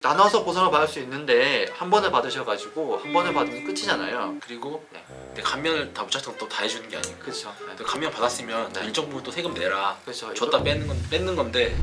나눠서 보상을 받을 수 있는데 한 번을 받으셔가지고 한 번을 받으면 끝이잖아요. 그리고 네. 내 감면을 다 무작정 또 다 해주는 게 아니고 그렇죠. 네. 또 감면 받았으면 네. 일정 부분 또 세금 내라. 그렇죠. 줬다 뺏는 건데.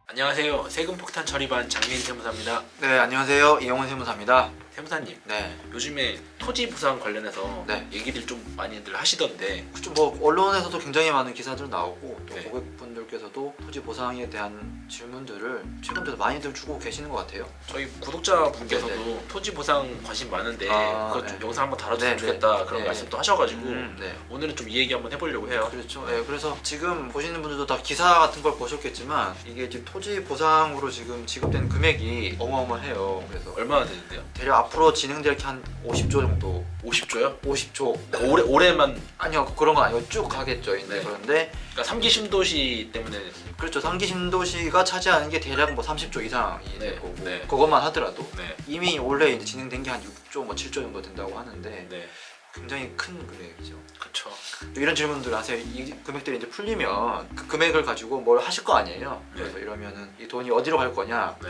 안녕하세요. 세금 폭탄 처리반 장민 세무사입니다. 네, 안녕하세요. 이영훈 세무사입니다. 세무사님, 네. 요즘에 토지 부상 관련해서 네. 얘기들 좀 많이들 하시던데. 그쵸, 뭐 언론에서도 굉장히 많은 기사들 나오고 또 네. 고객분들께서도 토지 보상에 대한 질문들을 최근 들어 많이들 주고 계시는 것 같아요. 저희 구독자분께서도 네, 토지 보상 관심 많은데 그것 좀 네. 영상 한번 다뤄주면 네, 좋겠다 네. 그런 네. 말씀도 하셔가지고 네. 오늘은 좀 이 얘기 한번 해보려고 해요. 그렇죠. 네, 그래서 지금 보시는 분들도 다 기사 같은 걸 보셨겠지만 이게 지금 토지 보상으로 지금 지급되는 금액이 어마어마해요. 그래서 얼마나 되는데요? 대략 앞으로 진행될 게 한 50조 정도. 50조요? 50조. 올해만. 아니요, 그런 건 아니고 쭉 가겠죠. 이제 네. 그런데 그러니까 3기 신도시 때문에. 그렇죠. 3기 신도시가 차지하는 게 대략 뭐 30조 이상이 네, 될 거고 네. 그것만 하더라도 네. 이미 원래 이제 진행된 게 한 6조, 뭐 7조 정도 된다고 하는데 네. 굉장히 큰 금액이죠. 그렇죠. 또 이런 질문들 하세요. 이 금액들이 이제 풀리면 그 금액을 가지고 뭘 하실 거 아니에요. 그래서 이러면은 이 돈이 어디로 갈 거냐? 네.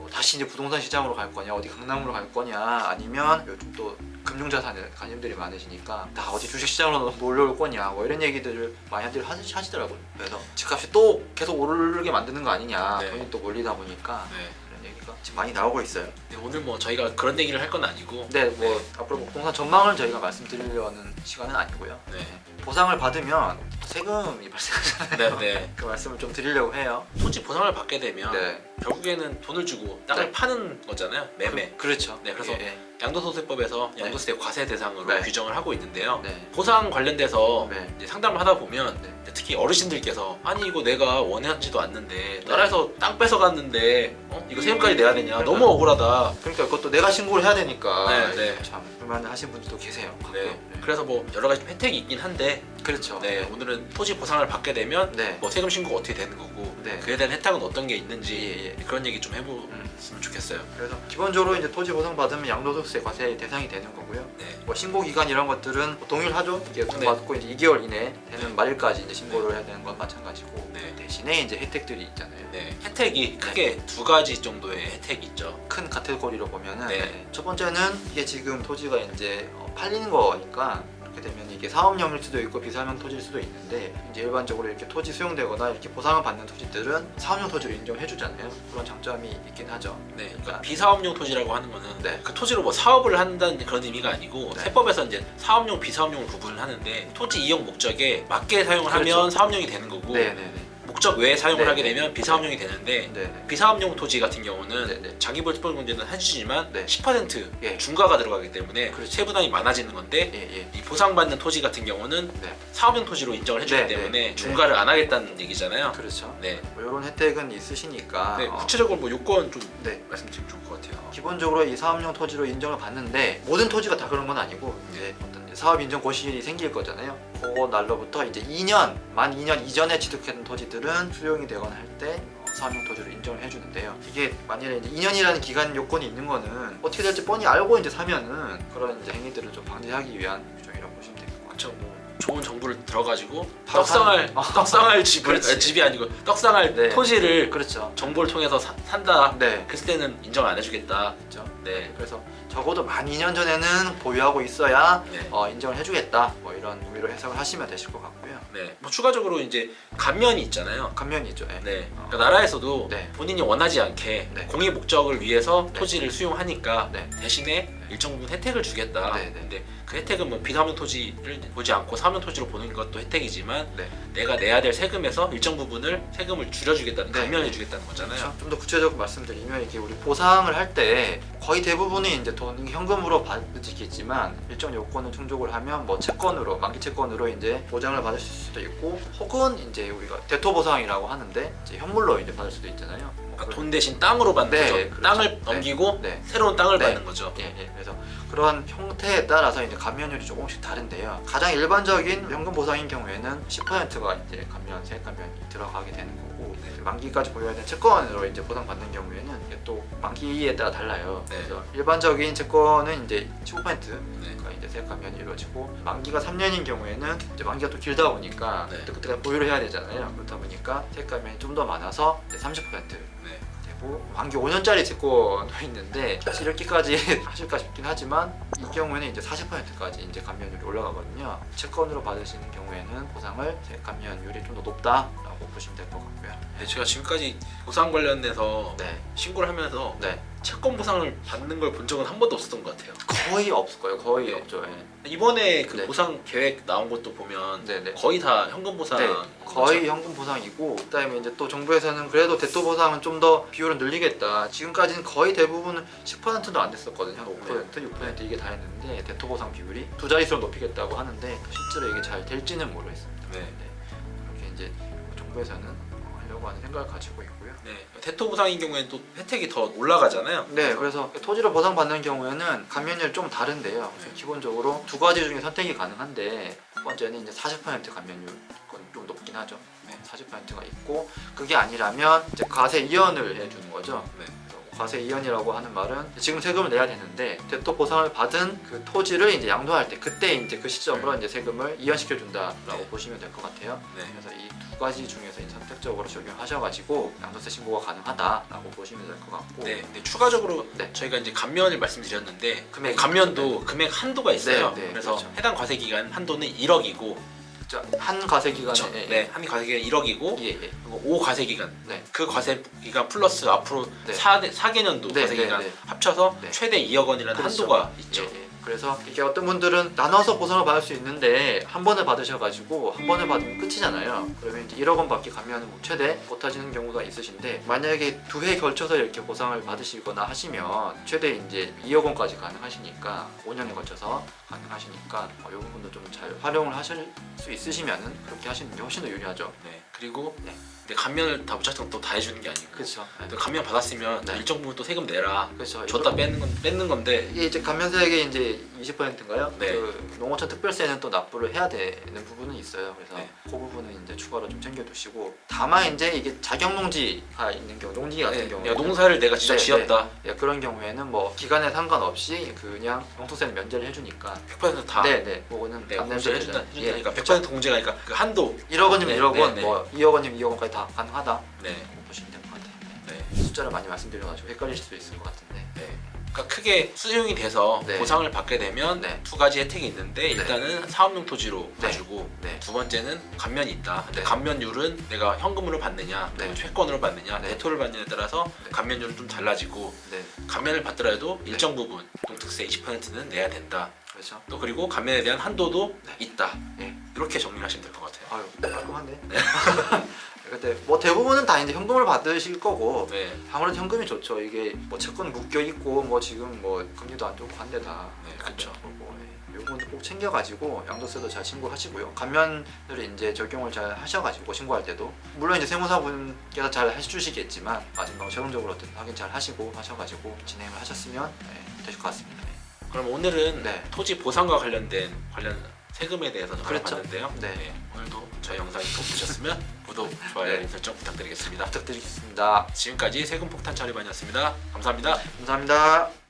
다시 이제 부동산 시장으로 갈 거냐? 어디 강남으로 갈 거냐? 아니면 요즘 또 금융자산에 관심들이 많으시니까 다 어디 주식시장으로 몰려올 거냐? 뭐 이런 얘기들을 많이들 하시더라고요. 그래서 집값이 또 계속 오르게 만드는 거 아니냐? 네. 돈이 또 몰리다 보니까 네. 그런 얘기가 지금 많이 나오고 있어요. 네, 오늘 뭐 저희가 그런 얘기를 할 건 아니고. 네, 뭐 앞으로 뭐 부동산 전망을 저희가 말씀드리려는 시간은 아니고요. 네. 보상을 받으면 세금이 발생하잖아요. 네. 네. 그 말씀을 좀 드리려고 해요. 토지 보상을 받게 되면 네. 결국에는 돈을 주고 땅을 네. 파는 거잖아요. 매매. 그렇죠. 네, 그래서 예, 양도소득법에서 양도세 과세 대상으로 네. 규정을 하고 있는데요. 네. 보상 관련돼서 네. 이제 상담을 하다 보면 네. 특히 어르신들께서 아니 이거 내가 원하지도 않는데 네. 나라에서 땅 뺏어갔는데 이거 세금까지 내야 되냐 그러니까. 너무 억울하다. 그러니까 그것도 내가 신고를 해야 되니까 네, 네. 참 불만을 하신 분들도 계세요. 가끔. 네. 그래서 뭐 여러 가지 혜택이 있긴 한데 그렇죠. 네, 오늘은 토지 보상을 받게 되면 네. 뭐 세금 신고가 어떻게 되는 거고 네. 그에 대한 혜택은 어떤 게 있는지 예, 예. 그런 얘기 좀 해보면 좋겠어요. 그래서 기본적으로 이제 토지 보상 받으면 양도소득세 과세 대상이 되는 거고요. 네. 뭐 신고 기간 이런 것들은 뭐 동일하죠. 이게 돈 네. 받고 이제 2개월 이내 되는 말일까지 이제 신고를 해야 되는 건 마찬가지고 네. 대신에 이제 혜택들이 있잖아요. 네. 혜택이 크게 두 가지 정도의 혜택이 있죠. 큰 카테고리로 보면은 네. 첫 번째는 이게 지금 토지가 이제 팔리는 거니까 그렇게 되면 이게 사업용일 수도 있고 비사업용 토지일 수도 있는데 이제 일반적으로 이렇게 토지 수용되거나 이렇게 보상을 받는 토지들은 사업용 토지로 인정해 주잖아요. 그런 장점이 있긴 하죠. 네, 그러니까 비사업용 토지라고 하는 거는 네. 그 토지로 뭐 사업을 한다는 그런 의미가 아니고 네. 세법에서 이제 사업용, 비사업용을 구분을 하는데 토지 이용 목적에 맞게 사용을 그렇죠. 하면 사업용이 되는 거고 네네네. 목적 외에 사용을 네. 하게 되면 비사업용이 되는데 네네. 비사업용 토지 같은 경우는 네네. 자기볼토공제는 해주지만 네. 10% 예. 중과가 들어가기 때문에 그렇죠. 세부담이 많아지는 건데 예예. 이 보상받는 토지 같은 경우는 네. 사업용 토지로 인정을 해주기 네, 때문에 네. 중과를 안 하겠다는 얘기잖아요. 그렇죠. 네. 뭐 이런 혜택은 있으시니까 네, 구체적으로 뭐 요건 좀 네. 말씀드리면 좋을 것 같아요. 기본적으로 이 사업용 토지로 인정을 받는데 모든 토지가 다 그런 건 아니고 이제 어떤 이제 사업 인정 고시일이 생길 거잖아요. 그 날로부터 이제 2년 만 2년 이전에 취득한 토지들은 수용이 되거나 할 때 사업용 토지로 인정을 해주는데요. 이게 만일에 이제 2년이라는 기간 요건이 있는 거는 어떻게 될지 뻔히 알고 이제 사면은 그런 이제 행위들을 좀 방지하기 위한 규정이라고 보시면 될 것 같아요. 그렇죠. 뭐 좋은 정보를 들어가지고 바로 떡상할 떡상할 집을 그렇지. 아니, 집이 아니고 떡상할 네. 토지를 그렇죠. 정보를 통해서 산다. 네. 그랬을 때는 인정 안 해주겠다. 그렇죠. 네. 그래서 적어도 만 2년 전에는 보유하고 있어야 네. 인정을 해주겠다. 뭐 이런 의미로 해석을 하시면 되실 것 같고요. 네. 뭐 추가적으로 이제 감면이 있잖아요. 감면이 있죠. 네. 네. 그러니까 나라에서도 네. 본인이 원하지 않게 네. 공익 목적을 위해서 네. 토지를 수용하니까 네. 대신에 일정 부분 혜택을 주겠다. 네, 네. 근데 그 혜택은 뭐 비사업용 토지를 보지 않고 사업용 토지로 보는 것도 혜택이지만 네. 내가 내야 될 세금에서 일정 부분을 세금을 줄여주겠다는 네. 감면해주겠다는 거잖아요. 그렇죠. 좀 더 구체적으로 말씀드리면 이렇게 우리 보상을 할 때 거의 대부분이 이제 돈 현금으로 받으시겠지만 일정 요건을 충족을 하면 뭐 채권으로 만기 채권으로 이제 보장을 받으실 수도 있고 혹은 이제 우리가 대토 보상이라고 하는데 이제 현물로 이제 받을 수도 있잖아요. 뭐 그러니까 돈 대신 땅으로 받는 네, 거죠. 그렇죠. 땅을 네. 넘기고 네. 새로운 땅을 네. 받는 거죠. 예, 예. 그래서 그런 형태에 따라서 이제 감면율이 조금씩 다른데요. 가장 일반적인 현금 보상인 경우에는 10%가 이제 감면, 세액 감면이 들어가게 되는 거고, 만기까지 보유해야 되는 채권으로 이제 보상받는 경우에는 이게 또 만기에 따라 달라요. 네. 그래서 일반적인 채권은 이제 15%가 네. 이제 세액 감면이 이루어지고, 만기가 3년인 경우에는 이제 만기가 또 길다 보니까 네. 그때까지 보유를 해야 되잖아요. 그렇다 보니까 세액 감면이 좀 더 많아서 이제 30% 네. 되고, 만기 5년짜리 채권도 있는데 사실 이렇게까지 하실까 싶긴 하지만 이 경우에는 이제 40%까지 이제 감면율이 올라가거든요. 채권으로 받으시는 경우에는 보상을 세액 감면율이 좀 더 높다라고 보시면 될 것 같고요. 네, 제가 지금까지 보상 관련돼서 네, 신고를 하면서 네, 채권 보상을 받는 걸 본 적은 한 번도 없었던 것 같아요. 거의 없을 거예요. 거의 네. 없죠. 예. 이번에 그 네. 보상 계획 나온 것도 보면 네, 네. 거의 다 현금 보상. 네, 거의 현금 보상이고, 그다음에 이제 또 정부에서는 그래도 대토 보상은 좀 더 비율을 늘리겠다. 지금까지는 거의 대부분은 10%도 안 됐었거든요. 한 5%, 6% 이게 다 했는데 대토 보상 비율이 두 자릿수로 높이겠다고 하는데 실제로 이게 잘 될지는 모르겠습니다. 네. 그렇게 이제 정부에서는 하려고 하는 생각을 가지고 있고요. 네. 대토 보상인 경우에는 또 혜택이 더 올라가잖아요. 네, 그래서 토지를 보상받는 경우에는 감면율이 좀 다른데요. 네. 기본적으로 두 가지 중에 선택이 가능한데, 첫 번째는 이제 40% 감면율, 그건 좀 높긴 하죠. 네. 40%가 있고, 그게 아니라면 이제 과세 이연을 해주는 거죠. 네. 과세 이연이라고 하는 말은 지금 세금을 내야 되는데 대토 보상을 받은 그 토지를 이제 양도할 때, 그때 이제 그 시점으로 이제 세금을 이연시켜 준다라고 네. 보시면 될 것 같아요. 네. 그래서 이 두 가지 중에서 이제 선택적으로 적용하셔가지고 양도세 신고가 가능하다라고 보시면 될 것 같고. 네. 네. 추가적으로 네. 저희가 이제 감면을 말씀드렸는데 금액이 감면도 금액 한도가 있어요. 네, 네, 그래서 그렇죠. 해당 과세 기간 한도는 1억이고, 한 과세 기간에 그렇죠. 네. 한 과세 기간 1억이고, 예, 예. 그리고 5 과세 기간. 네. 그 과세 기간 플러스 앞으로 네. 4개년도 네, 과세 네, 기간 네. 합쳐서 네. 최대 2억 원이라는 그렇죠. 한도가 있죠. 예, 예. 그래서 이게 어떤 분들은 나눠서 보상을 받을 수 있는데 한 번에 받으셔가지고 한 번에 받으면 끝이잖아요. 그러면 이제 1억 원 밖에 가면 최대 못하시는 경우가 있으신데, 만약에 두 해 걸쳐서 이렇게 보상을 받으시거나 하시면 최대 이제 2억 원까지 가능하시니까, 5년에 걸쳐서 가능하시니까 이 부분도 좀 잘 활용을 하실 수 있으시면은 그렇게 하시는 게 훨씬 더 유리하죠. 네. 그리고 네. 근데 감면을 다 무작정 또 다 해주는 게 아니고, 그렇죠. 또 감면 받았으면 네. 일정 부분 또 세금 내라. 그렇죠. 줬다 뺏는 건데. 이게 이제 감면세액의 이제 20%인가요? 네. 그 농어촌 특별세는 또 납부를 해야 되는 부분은 있어요. 그래서 네. 그 부분은 이제 추가로 좀 챙겨두시고, 다만 이제 이게 자격농지가 있는 경우, 농지 같은 네. 경우, 야, 농사를 내가 직접 네, 지었다. 예, 그런 경우에는 뭐 기간에 상관없이 그냥 영토세는 면제를 해주니까, 100% 다. 네네, 그거는 내가 감면세를 공제를 해준다니까 예, 100% 공제가니까 그 한도. 1억 원이면 네, 1억 원, 네, 네. 뭐 2억 원이면 2억 원까지 다 가능하다. 네. 보시면 될 것 같아요. 네. 숫자를 많이 말씀드려가지고 헷갈리실 수 있을 것 같은데. 네. 그러니까 크게 수용이 돼서 네. 보상을 받게 되면 네. 두 가지 혜택이 있는데, 일단은 사업용 토지로 네. 가지고, 네. 두 번째는 감면이 있다. 근데 네. 감면율은 내가 현금으로 받느냐, 네. 채권으로 받느냐, 네. 대토를 받느냐에 따라서 네. 감면율은 좀 달라지고, 네, 감면을 받더라도 일정 부분 동특세 20%는 내야 된다. 그렇죠. 또 그리고 감면에 대한 한도도 네. 있다. 예. 이렇게 정리하시면 될 것 같아요. 아유, 깔끔한데. 근데 뭐 대부분은 다 이제 현금을 받으실 거고, 네. 아무래도 현금이 좋죠. 이게 뭐 채권 묶여 있고 뭐 지금 뭐 금리도 안 좋고 한데다. 네, 그렇죠. 이 부분도 꼭 챙겨가지고 양도세도 잘 신고하시고요. 감면을 이제 적용을 잘 하셔가지고 신고할 때도, 물론 이제 세무사분께서 잘 해주시겠지만 마지막으로 최종적으로 어쨌든 확인 잘 하시고 하셔가지고 진행을 하셨으면 되실 것 같습니다. 그럼 오늘은 네. 토지 보상과 관련된 세금에 대해서 그렇죠. 알아봤는데요. 네. 오늘도 저희 영상이 도움 되셨으면 구독, 좋아요, 네. 알림 설정 부탁드리겠습니다. 부탁드리겠습니다. 지금까지 세금 폭탄 처리반이었습니다. 감사합니다. 감사합니다.